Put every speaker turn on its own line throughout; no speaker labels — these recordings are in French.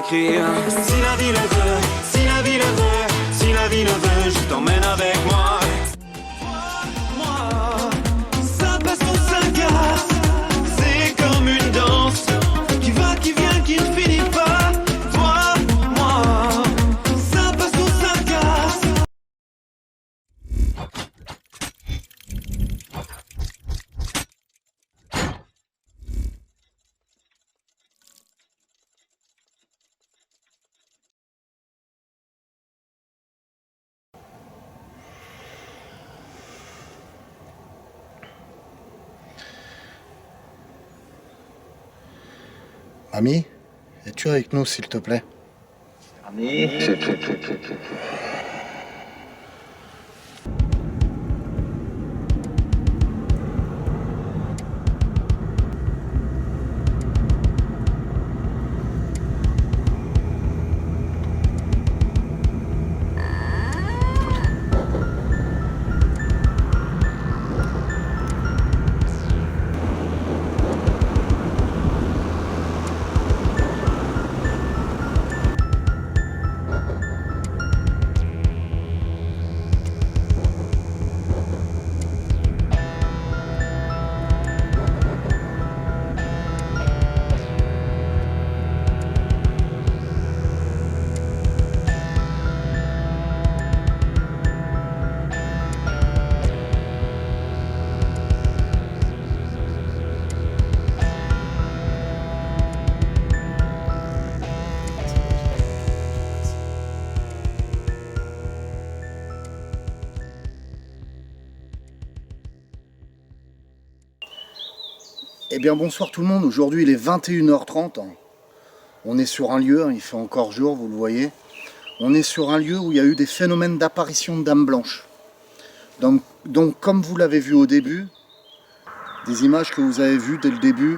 écrire. Si la vie le veut, si la vie le veut, si la vie le veut, je t'emmène avec moi. Moi, ça passe ou ça casse, c'est comme une danse qui va, qui vient, qui ne finit pas. Toi, moi, ça passe ou ça casse.
Ami, es-tu avec nous s'il te plaît?
Ami.
Eh bien bonsoir tout le monde, aujourd'hui il est 21h30, on est sur un lieu, il fait encore jour, vous le voyez. On est sur un lieu où il y a eu des phénomènes d'apparition de dames blanches. Donc comme vous l'avez vu au début, des images que vous avez vues dès le début,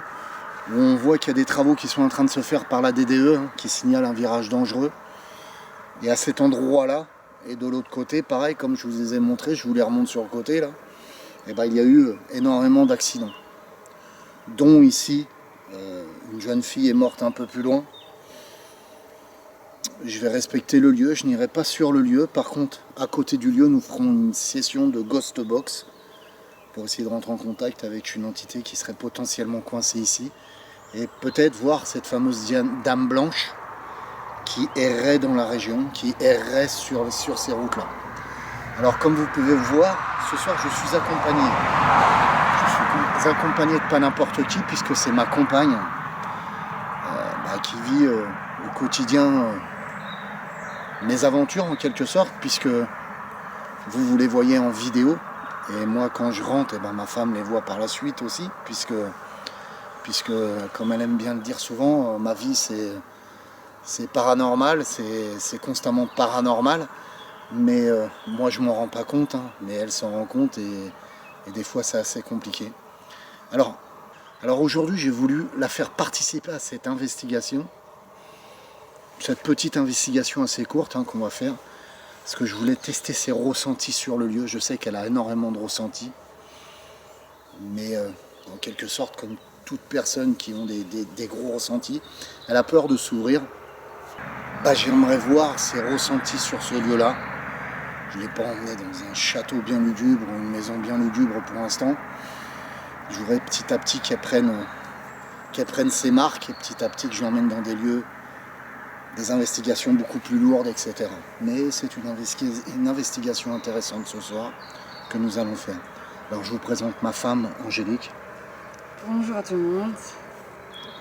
où on voit qu'il y a des travaux qui sont en train de se faire par la DDE, qui signale un virage dangereux. Et à cet endroit-là, et de l'autre côté, pareil, comme je vous les ai montré, je vous les remonte sur le côté là, et ben, il y a eu énormément d'accidents. Dont ici, une jeune fille est morte un peu plus loin. Je vais respecter le lieu, je n'irai pas sur le lieu. Par contre, à côté du lieu, nous ferons une session de Ghost Box pour essayer de rentrer en contact avec une entité qui serait potentiellement coincée ici. Et peut-être voir cette fameuse dame blanche qui errait dans la région, qui errait sur ces routes-là. Alors comme vous pouvez le voir, ce soir je suis accompagné. Je suis accompagné de pas n'importe qui, puisque c'est ma compagne qui vit au quotidien mes aventures en quelque sorte, puisque vous les voyez en vidéo. Et moi quand je rentre, ma femme les voit par la suite aussi, puisque comme elle aime bien le dire souvent, ma vie c'est paranormal, c'est constamment paranormal. Mais moi je m'en rends pas compte, mais elle s'en rend compte et des fois c'est assez compliqué. Alors aujourd'hui j'ai voulu la faire participer à cette investigation, cette petite investigation assez courte qu'on va faire, parce que je voulais tester ses ressentis sur le lieu. Je sais qu'elle a énormément de ressentis, mais en quelque sorte comme toute personne qui ont des gros ressentis, elle a peur de s'ouvrir. J'aimerais voir ses ressentis sur ce lieu-là. Je ne l'ai pas emmené dans un château bien lugubre ou une maison bien lugubre pour l'instant. Je voudrais petit à petit qu'elle prenne ses marques et petit à petit que je l'emmène dans des lieux, des investigations beaucoup plus lourdes, etc. Mais c'est une investigation intéressante ce soir que nous allons faire. Alors je vous présente ma femme Angélique.
Bonjour à tout le monde.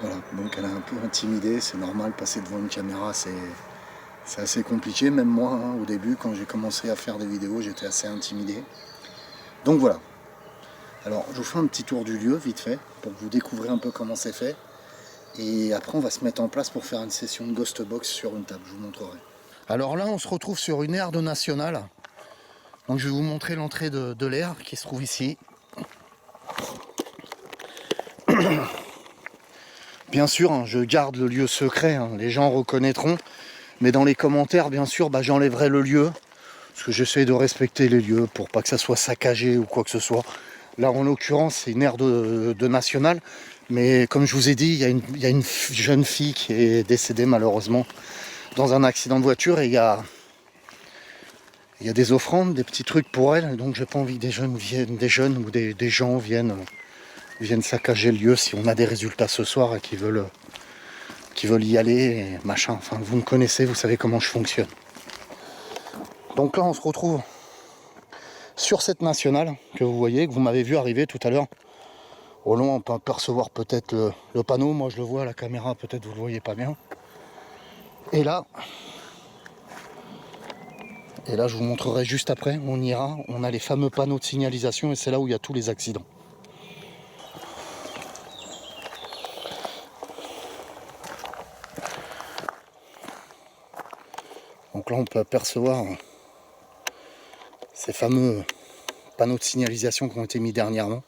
Voilà, donc elle est un peu intimidée, c'est normal, passer devant une caméra c'est assez compliqué, même moi au début quand j'ai commencé à faire des vidéos j'étais assez intimidé. Donc voilà. Alors je vous fais un petit tour du lieu vite fait pour que vous découvriez un peu comment c'est fait. Et après on va se mettre en place pour faire une session de Ghost Box sur une table, je vous montrerai. Alors là on se retrouve sur une aire de nationale. Donc je vais vous montrer l'entrée de l'aire qui se trouve ici. Bien sûr, je garde le lieu secret, les gens reconnaîtront. Mais dans les commentaires, bien sûr, j'enlèverai le lieu. Parce que j'essaie de respecter les lieux pour pas que ça soit saccagé ou quoi que ce soit. Là, en l'occurrence, c'est une aire de nationale. Mais comme je vous ai dit, il y a une jeune fille qui est décédée malheureusement dans un accident de voiture. Et il y a des offrandes, des petits trucs pour elle. Donc j'ai pas envie que des jeunes ou des gens viennent saccager le lieu si on a des résultats ce soir et qui veulent y aller et machin. Enfin, vous me connaissez, vous savez comment je fonctionne. Donc là, on se retrouve sur cette nationale que vous voyez, que vous m'avez vu arriver tout à l'heure. Au loin, on peut apercevoir peut-être le panneau. Moi, je le vois à la caméra, peut-être vous le voyez pas bien. Et là, je vous montrerai juste après. On ira. On a les fameux panneaux de signalisation et c'est là où il y a tous les accidents. Donc là, on peut apercevoir ces fameux panneaux de signalisation qui ont été mis dernièrement.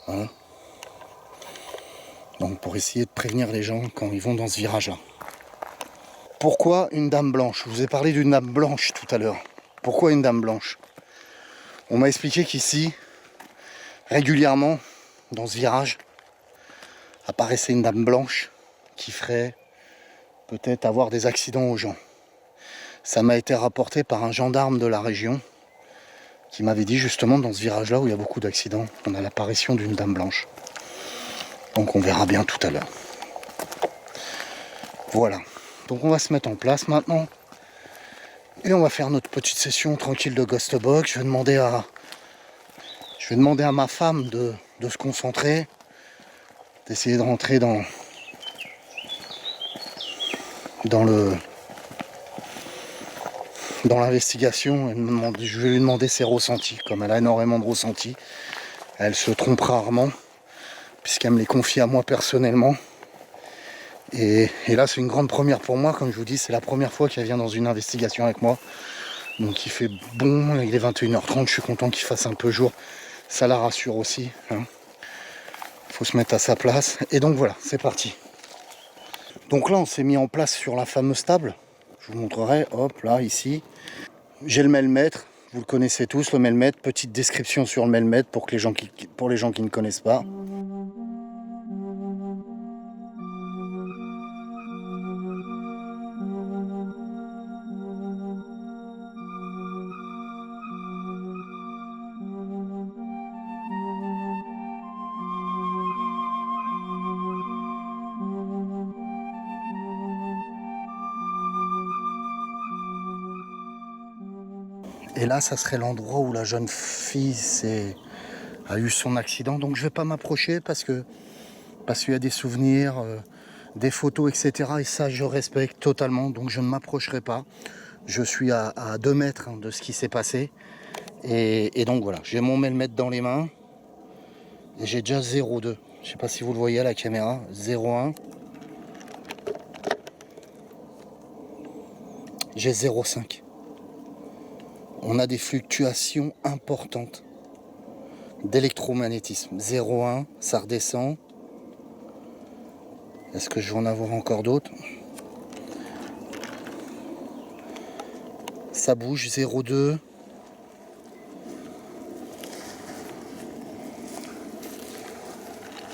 Voilà. Donc pour essayer de prévenir les gens quand ils vont dans ce virage-là. Pourquoi une dame blanche? Je vous ai parlé d'une dame blanche tout à l'heure. Pourquoi une dame blanche? On m'a expliqué qu'ici, régulièrement, dans ce virage, apparaissait une dame blanche qui ferait peut-être avoir des accidents aux gens. Ça m'a été rapporté par un gendarme de la région qui m'avait dit justement dans ce virage-là où il y a beaucoup d'accidents, on a l'apparition d'une dame blanche. Donc on verra bien tout à l'heure. Voilà. Donc on va se mettre en place maintenant. Et on va faire notre petite session tranquille de Ghost Box. Je vais demander à ma femme de se concentrer, d'essayer de rentrer dans l'investigation. Je vais lui demander ses ressentis. Comme elle a énormément de ressentis, elle se trompe rarement, puisqu'elle me les confie à moi personnellement. Et là, c'est une grande première pour moi. Comme je vous dis, c'est la première fois qu'elle vient dans une investigation avec moi. Donc il fait bon, il est 21h30, je suis content qu'il fasse un peu jour. Ça la rassure aussi. Hein. Faut se mettre à sa place. Et donc voilà, c'est parti. Donc là, on s'est mis en place sur la fameuse table. Je vous montrerai, hop, là, ici. J'ai le mailmètre, vous le connaissez tous, le mailmètre. Petite description sur le mailmètre pour les gens qui ne connaissent pas. Et là, ça serait l'endroit où la jeune fille a eu son accident. Donc je ne vais pas m'approcher parce qu'il y a des souvenirs, des photos, etc. Et ça, je respecte totalement. Donc je ne m'approcherai pas. Je suis à 2 mètres de ce qui s'est passé. Et donc voilà, j'ai mon mailmètre dans les mains. Et j'ai déjà 0,2. Je ne sais pas si vous le voyez à la caméra. 0,1. J'ai 0,5. On a des fluctuations importantes d'électromagnétisme. 0,1, ça redescend. Est-ce que je vais en avoir encore d'autres? Ça bouge, 0,2.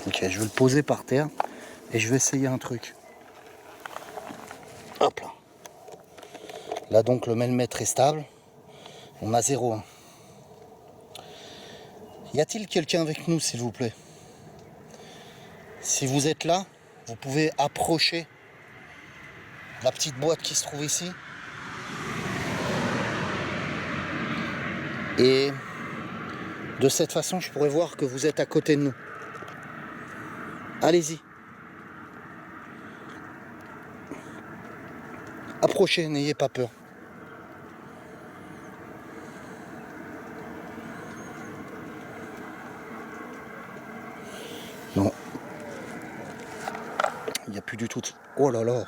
Ok, je vais le poser par terre et je vais essayer un truc. Hop là. Là donc le mailmètre est stable. On a 0,1. Y a-t-il quelqu'un avec nous, s'il vous plaît? Si vous êtes là, vous pouvez approcher la petite boîte qui se trouve ici. Et de cette façon, je pourrais voir que vous êtes à côté de nous. Allez-y. Approchez, n'ayez pas peur. Non. Il n'y a plus du tout de... Oh là là.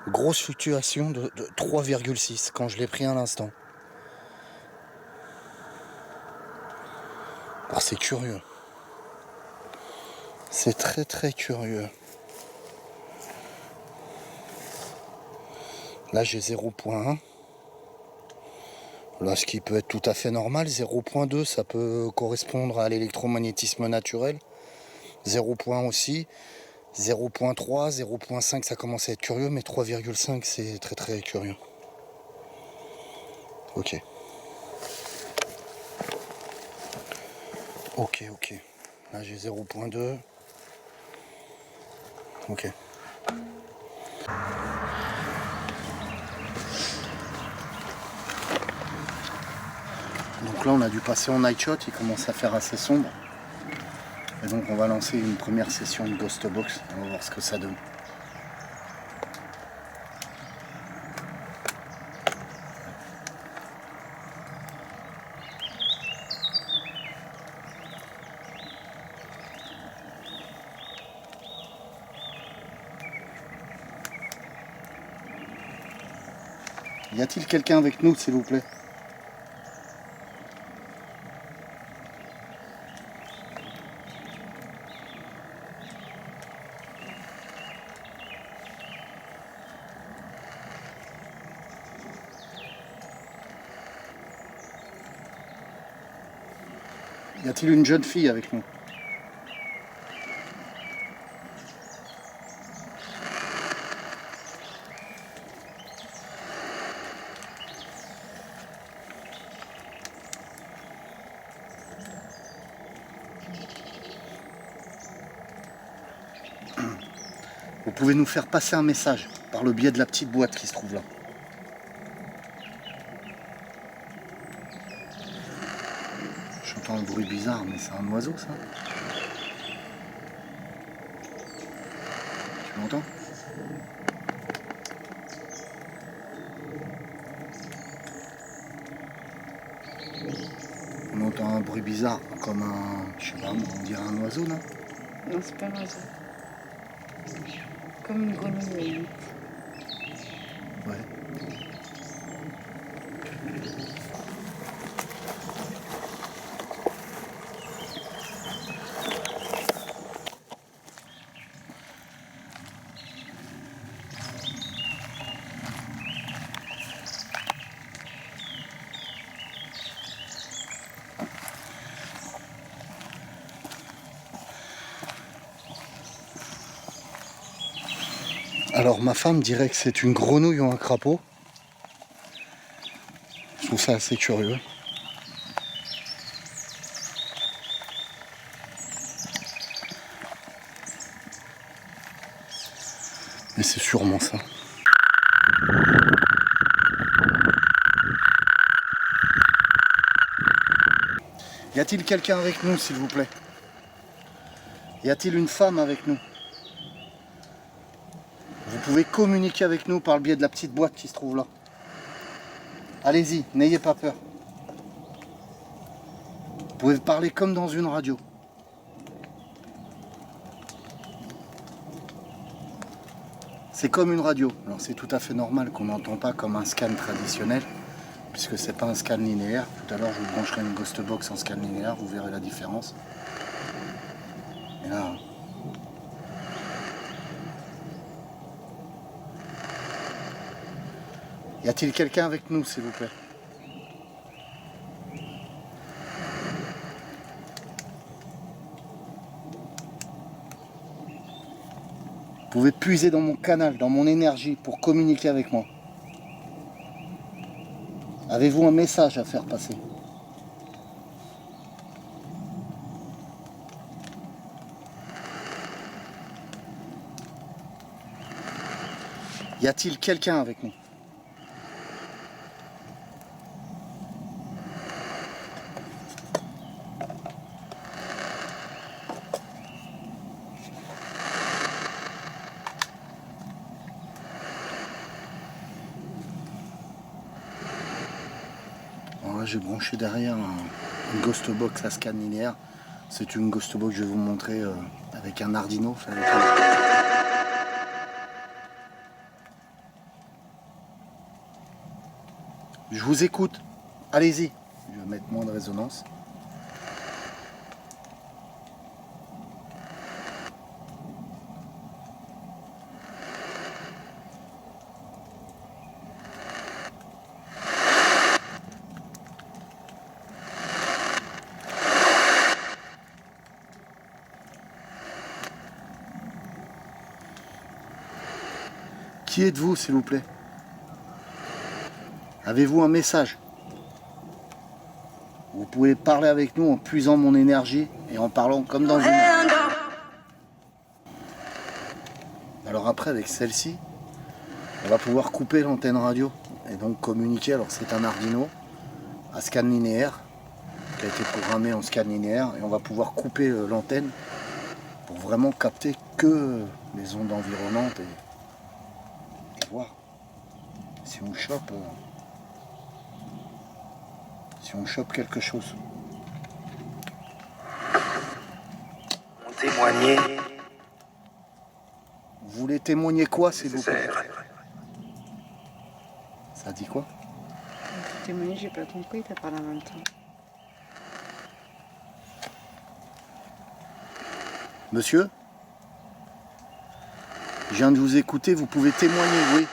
Grosse fluctuation de 3,6 quand je l'ai pris à l'instant. Ah, c'est curieux. C'est très très curieux. Là j'ai 0,1. Là, ce qui peut être tout à fait normal, 0.2, ça peut correspondre à l'électromagnétisme naturel. 0.1 aussi. 0.3, 0.5, ça commence à être curieux, mais 3,5, c'est très très curieux. Ok. Ok, ok. Là, j'ai 0.2. Ok. Donc là, on a dû passer en night shot, il commence à faire assez sombre. Et donc, on va lancer une première session de Ghost Box. On va voir ce que ça donne. Y a-t-il quelqu'un avec nous, s'il vous plaît? Y a-t-il une jeune fille avec nous? Vous pouvez nous faire passer un message par le biais de la petite boîte qui se trouve là. J'entends un bruit bizarre, mais c'est un oiseau, ça? Tu l'entends? On entend un bruit bizarre, comme un... je sais pas, on dirait un oiseau, non?
Non, c'est pas un oiseau. Comme une grenouille.
Ouais. Alors ma femme dirait que c'est une grenouille ou un crapaud. Je trouve ça assez curieux. Mais c'est sûrement ça. Y a-t-il quelqu'un avec nous, s'il vous plaît? Y a-t-il une femme avec nous? Vous pouvez communiquer avec nous par le biais de la petite boîte qui se trouve là. Allez-y, n'ayez pas peur. Vous pouvez parler comme dans une radio. C'est comme une radio. Alors c'est tout à fait normal qu'on n'entend pas comme un scan traditionnel, puisque c'est pas un scan linéaire. Tout à l'heure je vous brancherai une Ghost Box en scan linéaire, vous verrez la différence. Et là... Y a-t-il quelqu'un avec nous, s'il vous plaît? Vous pouvez puiser dans mon canal, dans mon énergie pour communiquer avec moi. Avez-vous un message à faire passer? Y a-t-il quelqu'un avec nous? J'ai branché derrière une Ghost Box à scan linéaire. C'est une Ghost Box que je vais vous montrer avec un Arduino. Je vous écoute. Allez-y. Je vais mettre moins de résonance. Qui êtes-vous, s'il vous plaît? Avez-vous un message? Vous pouvez parler avec nous en puisant mon énergie et en parlant comme dans une... Alors après, avec celle-ci, on va pouvoir couper l'antenne radio et donc communiquer. Alors c'est un Arduino à scan linéaire qui a été programmé en scan linéaire et on va pouvoir couper l'antenne pour vraiment capter que les ondes environnantes et voir si on chope quelque chose.
Témoigner.
Vous voulez témoigner quoi, s'il vous plaît? Ça dit quoi?
Témoigner, j'ai pas compris, t'as parlé en même temps.
Monsieur? Je viens de vous écouter, vous pouvez témoigner, oui.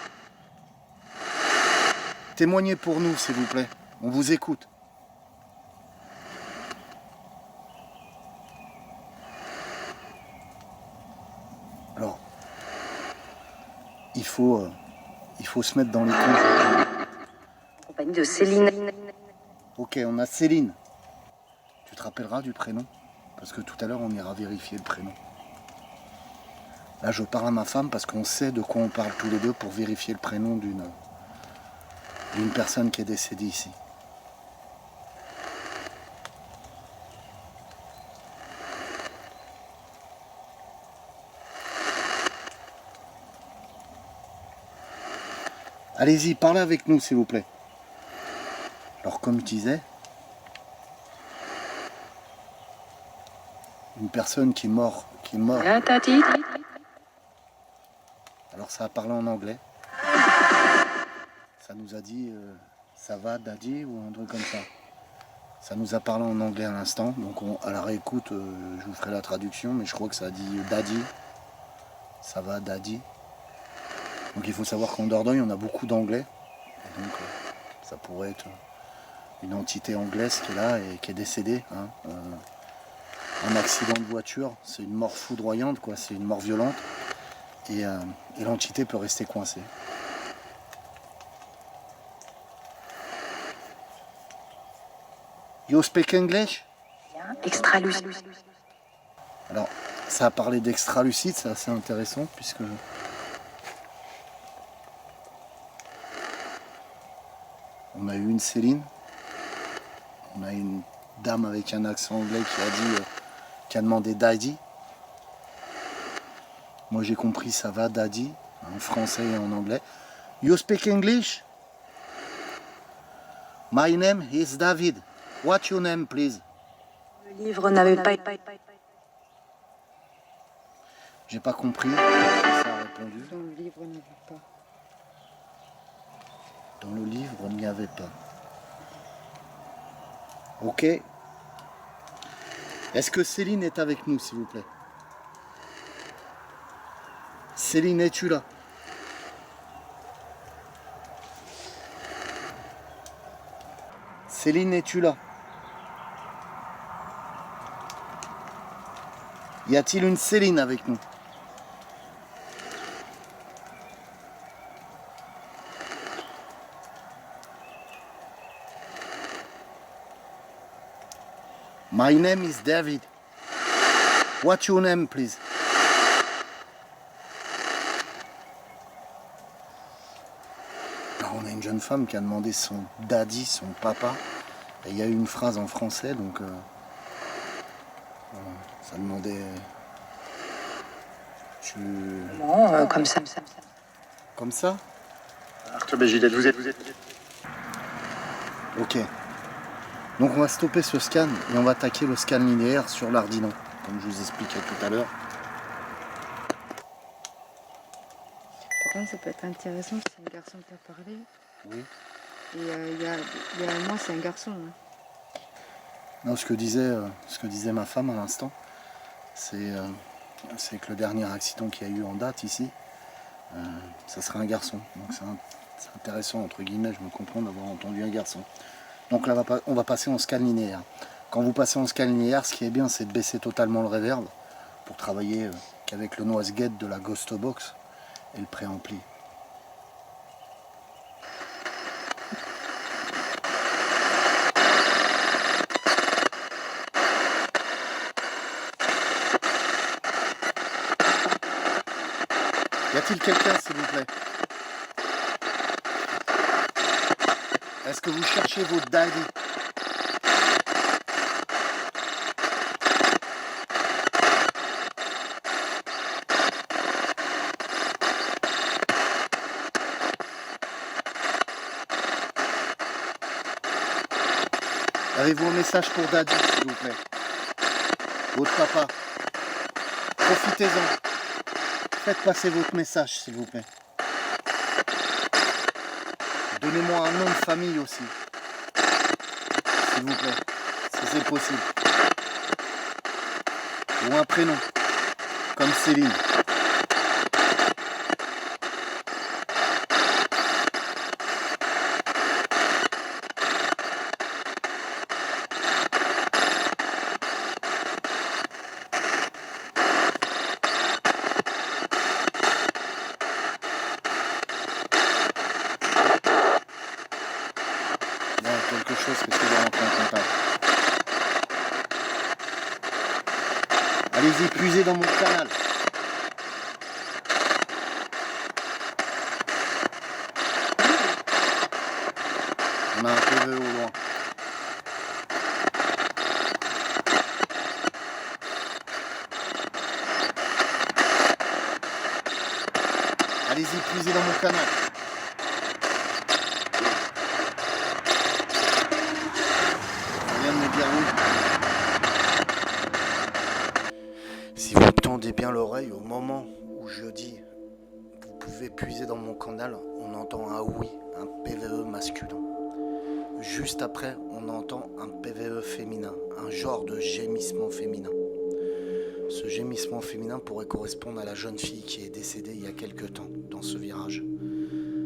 Témoignez pour nous, s'il vous plaît. On vous écoute. Alors, il faut se mettre dans les comptes.
En compagnie de Céline.
Ok, on a Céline. Tu te rappelleras du prénom? Parce que tout à l'heure, on ira vérifier le prénom. Là, je parle à ma femme parce qu'on sait de quoi on parle tous les deux pour vérifier le prénom d'une personne qui est décédée ici. Allez-y, parlez avec nous, s'il vous plaît. Alors, comme je disais, une personne qui est morte. Alors, ça a parlé en anglais. Ça nous a dit ça va, daddy, ou un truc comme ça. Ça nous a parlé en anglais à l'instant. Donc, à la réécoute, je vous ferai la traduction, mais je crois que ça a dit daddy. Ça va, daddy. Donc il faut savoir qu'en Dordogne, on a beaucoup d'anglais. Et donc ça pourrait être une entité anglaise qui est là et qui est décédée. Hein. Un accident de voiture, c'est une mort foudroyante, quoi. C'est une mort violente. Et l'entité peut rester coincée. You speak English?
Extralucide.
Alors, ça a parlé d'extralucide, c'est assez intéressant puisque... On a eu une Céline, on a une dame avec un accent anglais qui a demandé daddy. Moi j'ai compris ça va daddy, en français et en anglais. You speak English? My name is David. What's your name, please?
Le livre n'avait pas été...
J'ai pas compris. Ça a répondu.
Dans le livre, on ne veut pas.
Dans le livre, il n'y avait pas. Ok. Est-ce que Céline est avec nous, s'il vous plaît? Céline, es-tu là? Céline, es-tu là? Y a-t-il une Céline avec nous? My name is David. What's your name, please? Alors, on a une jeune femme qui a demandé son daddy, son papa. Et il y a eu une phrase en français, donc ça demandait...
Non, comme ça.
Comme ça?
Mais Gillette, vous êtes...
Ok. Donc on va stopper ce scan et on va attaquer le scan linéaire sur l'Arduino, comme je vous expliquais tout à l'heure.
Par contre, ça peut être intéressant si c'est un garçon qui a parlé.
Oui.
Et il y a un mois, c'est un garçon. Hein.
Non, ce que disait ma femme à l'instant, c'est que le dernier accident qu'il y a eu en date ici, ça serait un garçon. Donc c'est intéressant, entre guillemets, je me comprends d'avoir entendu un garçon. Donc là, on va passer en scan linéaire. Quand vous passez en scan linéaire, ce qui est bien, c'est de baisser totalement le reverb pour travailler qu'avec le noise gate de la Ghost Box et le préampli. Y a-t-il quelqu'un, s'il vous plaît? Est-ce que vous cherchez votre daddy? Avez-vous un message pour daddy, s'il vous plaît? Votre papa? Profitez-en. Faites passer votre message, s'il vous plaît. Donnez-moi un nom de famille aussi. S'il vous plaît, si c'est possible. Ou un prénom, comme Céline. Quelque chose que tu vas rentrer en contact. Allez-y, puisez dans mon canal. On a un PVE au loin. Allez-y, puisez dans mon canal. Si vous tendez bien l'oreille au moment où je dis vous pouvez puiser dans mon canal, on entend un oui, un PVE masculin. Juste après, on entend un PVE féminin, un genre de gémissement féminin. Ce gémissement féminin pourrait correspondre à la jeune fille qui est décédée il y a quelque temps dans ce virage.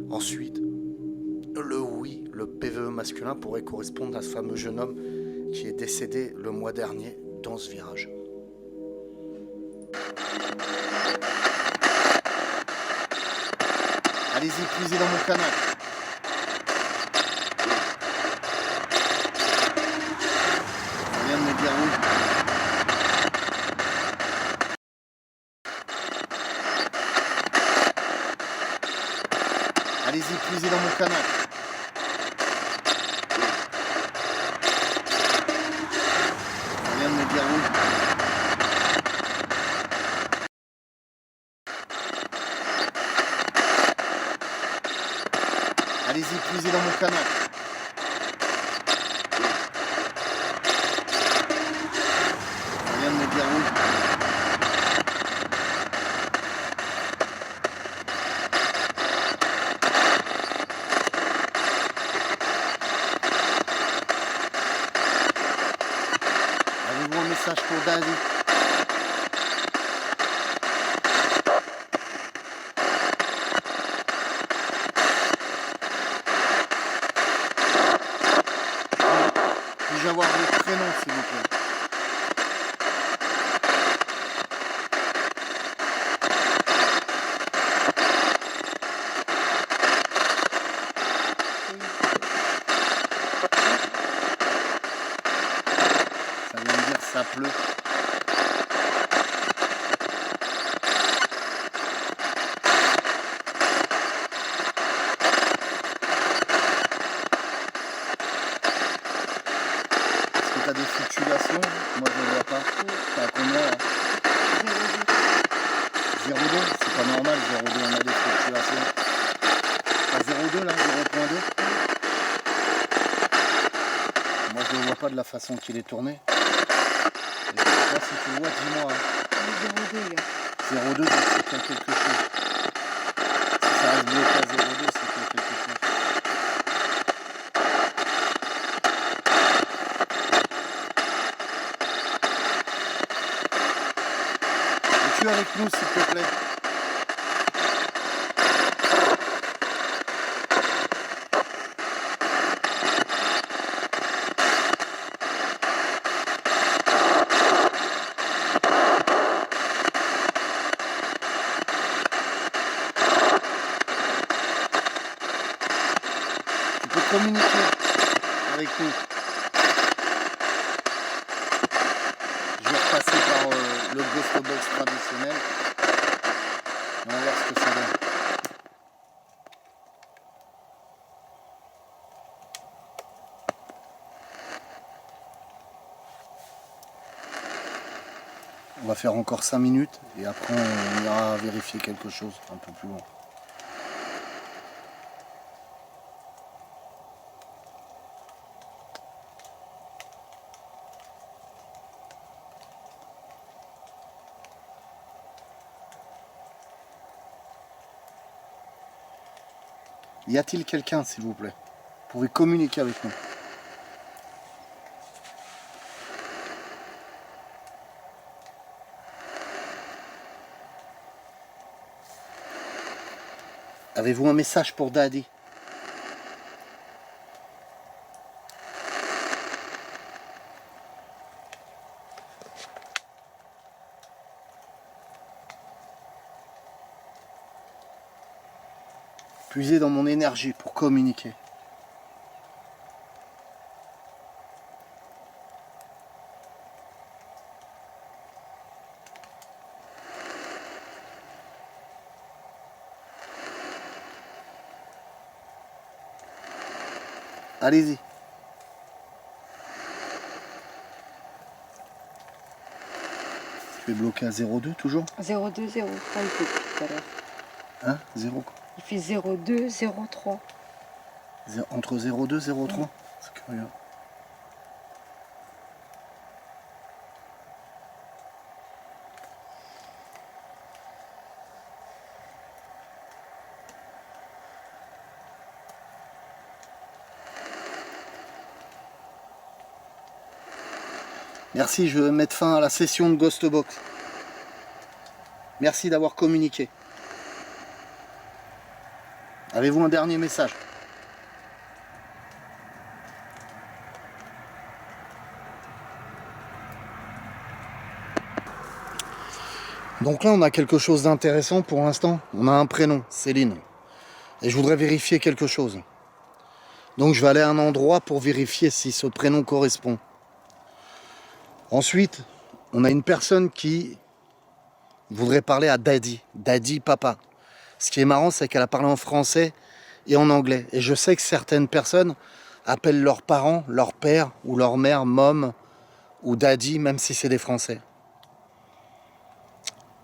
Ensuite, le oui, le PVE masculin pourrait correspondre à ce fameux jeune homme qui est décédé le mois dernier dans ce virage. Allez-y, puisez dans mon canal. On vient de me dire oui. Allez-y, puisez dans mon canal. On vient de me dire oui. Allez-y, puisez dans mon canal. On vient de me dire oui. Avez-vous un message pour Daddy? Puis-je avoir votre prénom, s'il vous plaît? Ça vient de dire ça pleut. T'as des fluctuations? Moi je ne vois pas. T'as à combien là? 0,2. 0,2? C'est pas normal, 0,2, on a des fluctuations. T'as 0,2 là? 0,2? Moi je ne vois pas de la façon qu'il est tourné. Et toi si tu vois, dis-moi. 0,2, donc c'est qu'il y a quelque chose. Si ça reste bloqué à 0,2, c'est qu'il y a quelque chose. Es-tu avec nous, s'il te plaît? Tu peux communiquer avec nous. Je vais repasser par le Ghost Box traditionnel. On va voir ce que ça donne. On va faire encore 5 minutes et après on ira vérifier quelque chose un peu plus loin. Y a-t-il quelqu'un, s'il vous plaît? Vous pouvez communiquer avec nous. Avez-vous un message pour Daddy? Puiser dans mon énergie pour communiquer. Allez-y. Tu es bloqué à 0,2 toujours?
02, 03, il fait tout à l'heure.
Hein? 0 quoi?
Il fait 02, 03.
Entre 0,2 et 0,3? C'est curieux. Merci, je vais mettre fin à la session de Ghost Box. Merci d'avoir communiqué. Avez-vous un dernier message? Donc là, on a quelque chose d'intéressant pour l'instant. On a un prénom, Céline. Et je voudrais vérifier quelque chose. Donc je vais aller à un endroit pour vérifier si ce prénom correspond. Ensuite, on a une personne qui voudrait parler à Daddy. Daddy, papa. Ce qui est marrant, c'est qu'elle a parlé en français et en anglais. Et je sais que certaines personnes appellent leurs parents, leur père ou leur mère, mom ou daddy, même si c'est des Français.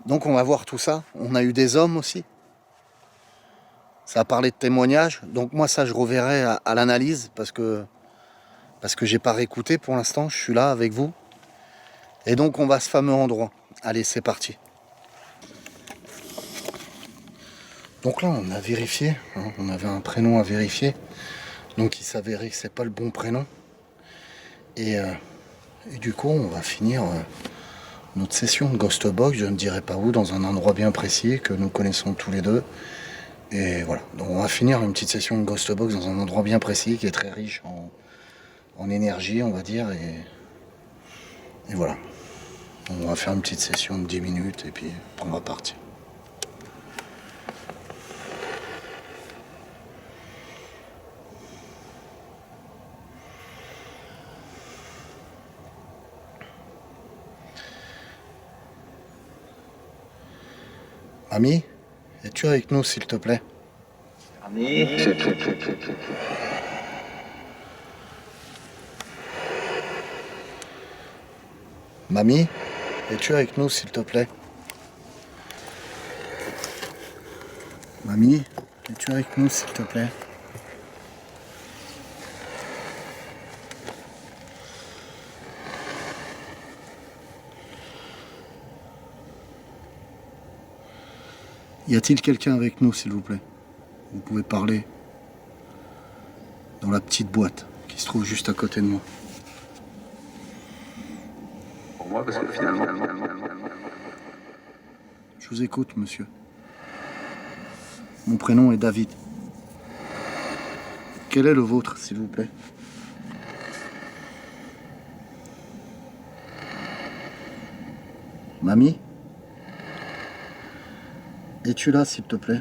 Donc on va voir tout ça. On a eu des hommes aussi. Ça a parlé de témoignages. Donc moi, ça, je reverrai à l'analyse parce que j'ai pas réécouté pour l'instant. Je suis là avec vous. Et donc on va à ce fameux endroit. Allez, c'est parti. Donc là, on a vérifié, hein, on avait un prénom à vérifier, donc il s'avérait que c'est pas le bon prénom. Et du coup, on va finir notre session de Ghost Box, je ne dirai pas où, dans un endroit bien précis que nous connaissons tous les deux. Et voilà, donc on va finir une petite session de Ghost Box dans un endroit bien précis qui est très riche en énergie, on va dire. Et voilà, on va faire une petite session de 10 minutes et puis on va partir. Ami, es-tu avec nous, s'il te plaît? Mamie, es-tu avec nous, s'il te plaît? Mamie, es-tu avec nous, s'il te plaît? Y a-t-il quelqu'un avec nous, s'il vous plaît? Vous pouvez parler dans la petite boîte qui se trouve juste à côté de moi.
Pour moi, parce que finalement...
Je vous écoute, monsieur. Mon prénom est David. Quel est le vôtre, s'il vous plaît? Mamie? Es-tu là, s'il te plaît?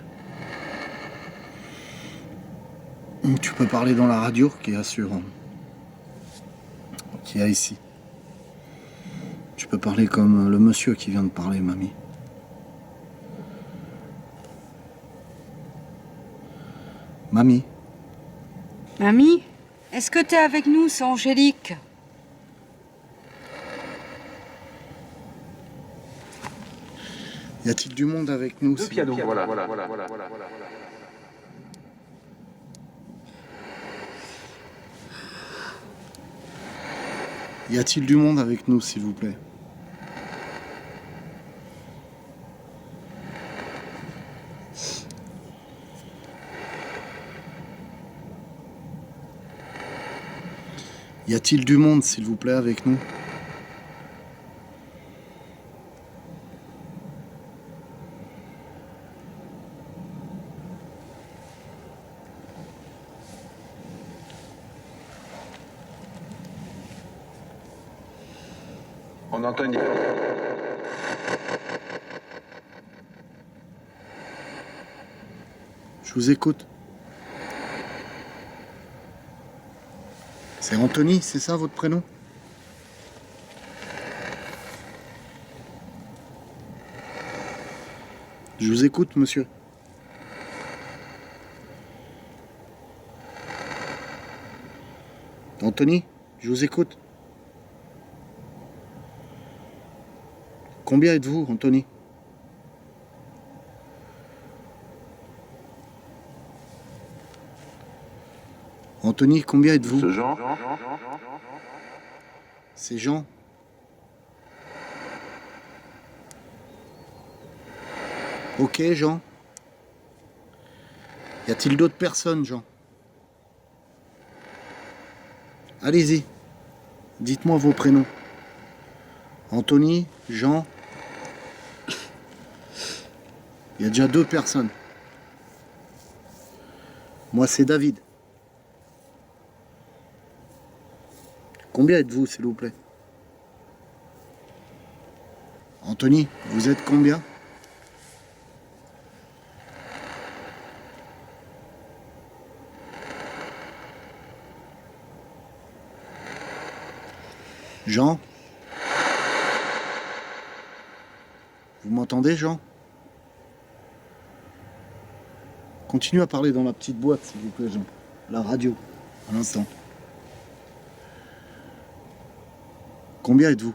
Tu peux parler dans la radio qui est qui est ici. Tu peux parler comme le monsieur qui vient de parler, mamie. Mamie,
Mamie, est-ce que t'es avec nous, c'est Angélique?
y a-t-il du monde avec nous
Deux
s'il-
pianos, voilà.
Y a-t-il du monde avec nous, s'il vous plaît? Y a-t-il du monde, s'il vous plaît, avec nous?
On entend une...
Je vous écoute. C'est Anthony, c'est ça votre prénom? Je vous écoute, monsieur. Anthony, je vous écoute. Combien êtes-vous, Anthony? Anthony, combien êtes-vous?
Ce genre.
C'est Jean. Ok, Jean. Y a-t-il d'autres personnes, Jean? Allez-y. Dites-moi vos prénoms. Anthony, Jean. Il y a déjà 2 personnes. Moi, c'est David. Combien êtes-vous, s'il vous plaît? Anthony, vous êtes combien? Jean? Vous m'entendez, Jean? Continuez à parler dans la petite boîte, s'il vous plaît, Jean. La radio, à l'instant. Combien êtes-vous?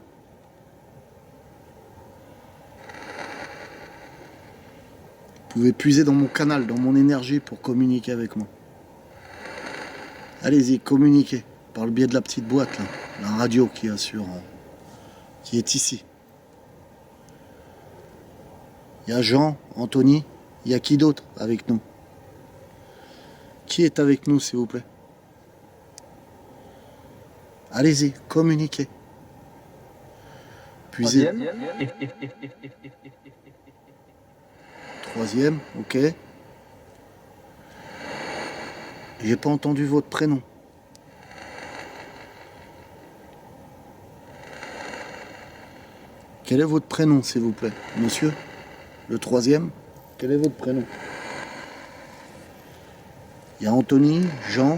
Vous pouvez puiser dans mon canal, dans mon énergie pour communiquer avec moi. Allez-y, communiquez par le biais de la petite boîte, là. La radio qui assure, qui est ici. Il y a Jean, Anthony, il y a qui d'autre avec nous? Qui est avec nous, s'il vous plaît? Allez-y, communiquez. Puisez. Troisième, ok. J'ai pas entendu votre prénom. Quel est votre prénom, s'il vous plaît, monsieur? Le troisième, quel est votre prénom? Il y a Anthony, Jean,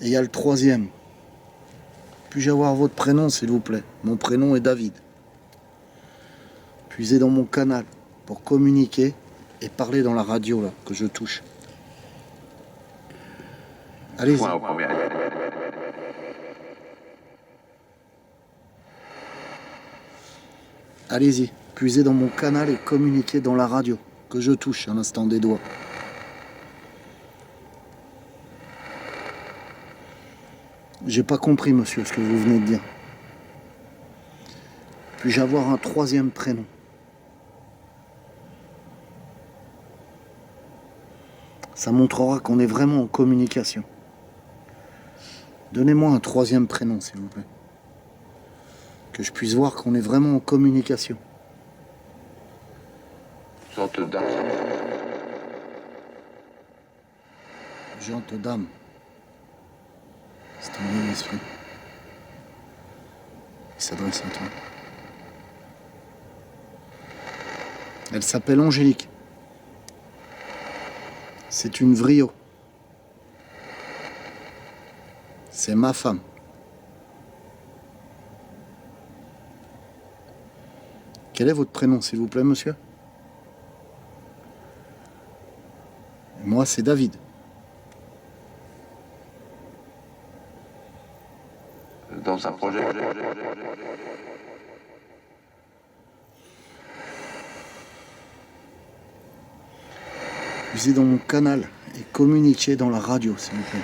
et il y a le troisième. Puis-je avoir votre prénom, s'il vous plaît? Mon prénom est David. Puisez dans mon canal pour communiquer et parler dans la radio, là, que je touche. Allez-y.
Point au premier.
Allez-y, puisez dans mon canal et communiquez dans la radio, que je touche à l'instant des doigts. J'ai pas compris, monsieur, ce que vous venez de dire. Puis-je avoir un troisième prénom? Ça montrera qu'on est vraiment en communication. Donnez-moi un troisième prénom, s'il vous plaît. Que je puisse voir qu'on est vraiment en communication.
Une sorte d'art.
Gente dame. C'est un vieil esprit. Il s'adresse à toi. Elle s'appelle Angélique. C'est une Vrio. C'est ma femme. Quel est votre prénom, s'il vous plaît, monsieur? Moi, Moi, c'est David.
Dans un projet.
Puisez dans mon canal et communiquez dans la radio, s'il vous plaît.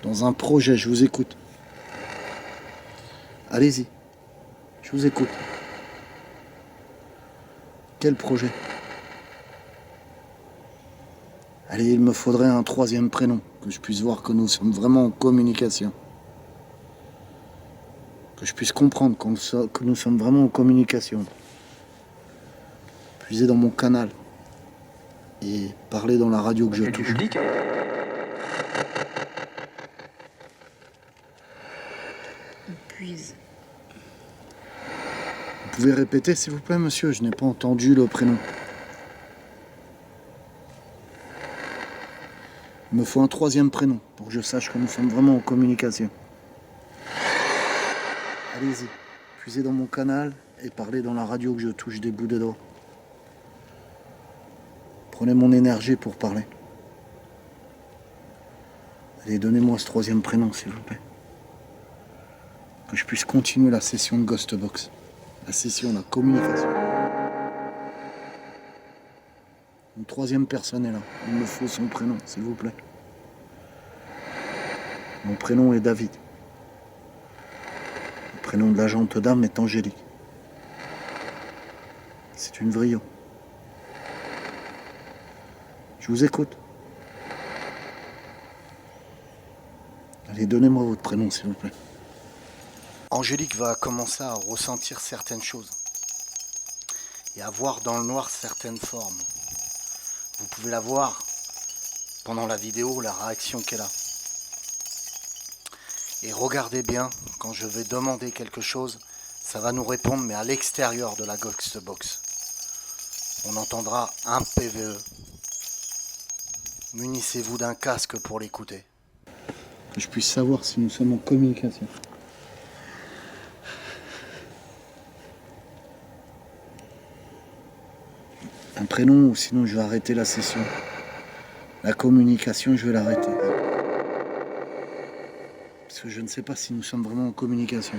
Dans un projet, je vous écoute. Allez-y, je vous écoute. Quel projet? Allez, il me faudrait un troisième prénom, que je puisse voir que nous sommes vraiment en communication. Que je puisse comprendre que nous sommes vraiment en communication. Puisez dans mon canal et parlez dans la radio que je touche.
Puise.
Vous pouvez répéter, s'il vous plaît, monsieur? Je n'ai pas entendu le prénom. Il me faut un troisième prénom pour que je sache que nous sommes vraiment en communication. Allez-y, puisez dans mon canal et parlez dans la radio que je touche des bouts de doigts. Prenez mon énergie pour parler. Allez, donnez-moi ce troisième prénom, s'il vous plaît. Que je puisse continuer la session de Ghostbox. La session, la communication. Une troisième personne est là. Il me faut son prénom, s'il vous plaît. Mon prénom est David. Le prénom de l'agente d'âme est Angélique. C'est une vrillon. Je vous écoute. Allez, donnez-moi votre prénom, s'il vous plaît. Angélique va commencer à ressentir certaines choses et à voir dans le noir certaines formes. Vous pouvez la voir pendant la vidéo, la réaction qu'elle a. Et regardez bien, quand je vais demander quelque chose, ça va nous répondre, mais à l'extérieur de la Ghostbox. On entendra un PVE. Munissez-vous d'un casque pour l'écouter. Que je puisse savoir si nous sommes en communication. Un prénom, ou sinon je vais arrêter la session. La communication, je vais l'arrêter. Parce que je ne sais pas si nous sommes vraiment en communication.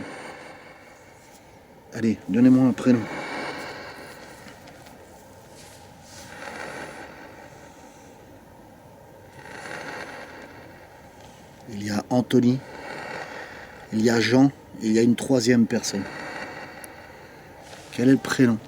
Allez, donnez-moi un prénom. Il y a Anthony, il y a Jean, et il y a une troisième personne. Quel est le prénom ?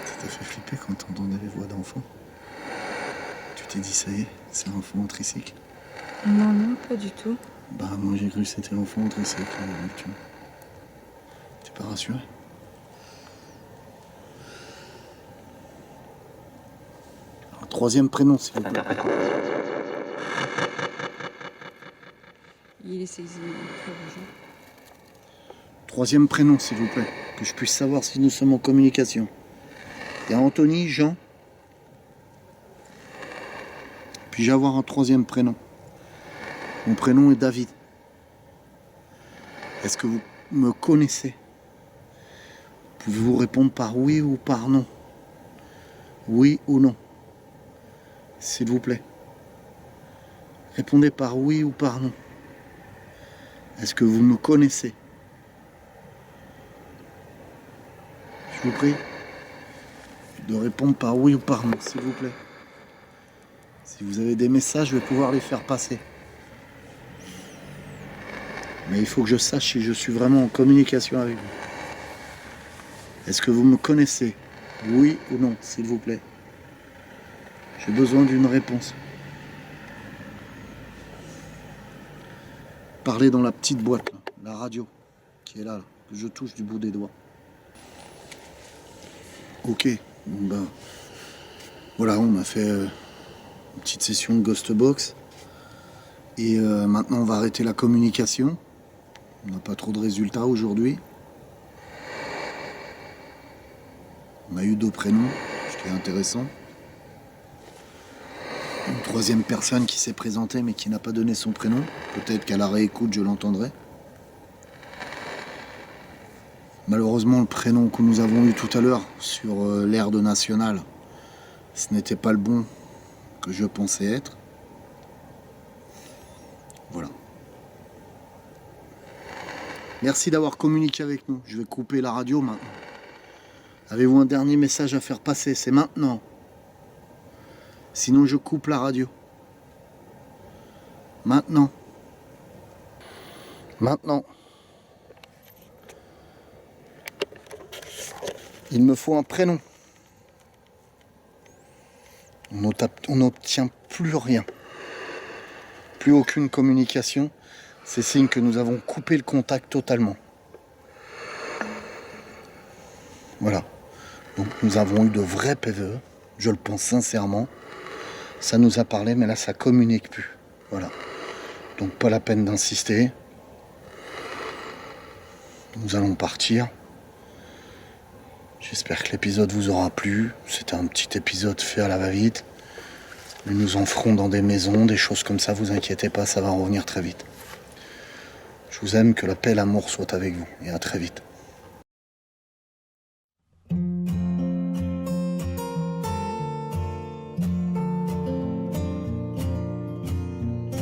Ça t'a fait flipper quand t'entendais les voix d'enfants? Tu t'es dit ça y est, c'est enfant au tricycle?
Non, non, pas du tout.
Bah moi j'ai cru que c'était enfant au tricycle, Neptune. T'es pas rassuré? Un troisième prénom, s'il vous plaît.
Il est saisi. Très bonjour.
Troisième prénom, s'il vous plaît. Que je puisse savoir si nous sommes en communication. Il y a Anthony, Jean. Puis-je avoir un troisième prénom? Mon prénom est David. Est-ce que vous me connaissez? Pouvez-vous répondre par oui ou par non? Oui ou non? S'il vous plaît. Répondez par oui ou par non. Est-ce que vous me connaissez? Je vous prie de répondre par oui ou par non, s'il vous plaît. Si vous avez des messages, je vais pouvoir les faire passer. Mais il faut que je sache si je suis vraiment en communication avec vous. Est-ce que vous me connaissez? Oui ou non, s'il vous plaît. J'ai besoin d'une réponse. Parlez dans la petite boîte, là, la radio, qui est là, que je touche du bout des doigts. Ok, bon ben, voilà, on a fait une petite session de Ghostbox. Et maintenant, on va arrêter la communication. On n'a pas trop de résultats aujourd'hui. On a eu 2 prénoms, ce qui est intéressant. Une troisième personne qui s'est présentée mais qui n'a pas donné son prénom. Peut-être qu'à la réécoute, je l'entendrai. Malheureusement, le prénom que nous avons eu tout à l'heure sur l'aire de National, ce n'était pas le bon que je pensais être. Voilà. Merci d'avoir communiqué avec nous. Je vais couper la radio maintenant. Avez-vous un dernier message à faire passer? C'est maintenant. Sinon, je coupe la radio. Maintenant. Maintenant. Il me faut un prénom. On n'obtient plus rien. Plus aucune communication. C'est signe que nous avons coupé le contact totalement. Voilà. Donc nous avons eu de vrais PVE. Je le pense sincèrement. Ça nous a parlé, mais là ça communique plus. Voilà. Donc pas la peine d'insister. Nous allons partir. J'espère que l'épisode vous aura plu. C'était un petit épisode fait à la va-vite. Nous en ferons dans des maisons, des choses comme ça, vous inquiétez pas, ça va revenir très vite. Je vous aime, que la paix et l'amour soient avec vous, et à très vite.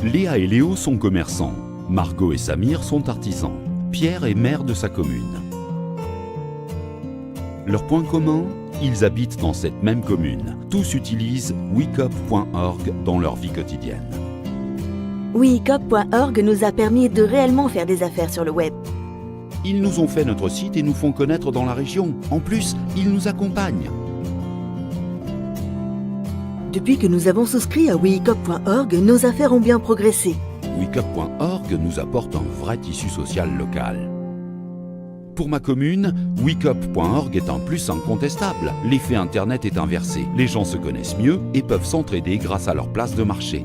Léa et Léo sont commerçants. Margot et Samir sont artisans. Pierre est maire de sa commune. Leur point commun, ils habitent dans cette même commune. Tous utilisent wecop.org dans leur vie quotidienne.
wecop.org nous a permis de réellement faire des affaires sur le web.
Ils nous ont fait notre site et nous font connaître dans la région. En plus, ils nous accompagnent.
Depuis que nous avons souscrit à wecop.org, nos affaires ont bien progressé.
wecop.org nous apporte un vrai tissu social local. Pour ma commune, wecop.org est un plus incontestable. L'effet Internet est inversé. Les gens se connaissent mieux et peuvent s'entraider grâce à leur place de marché.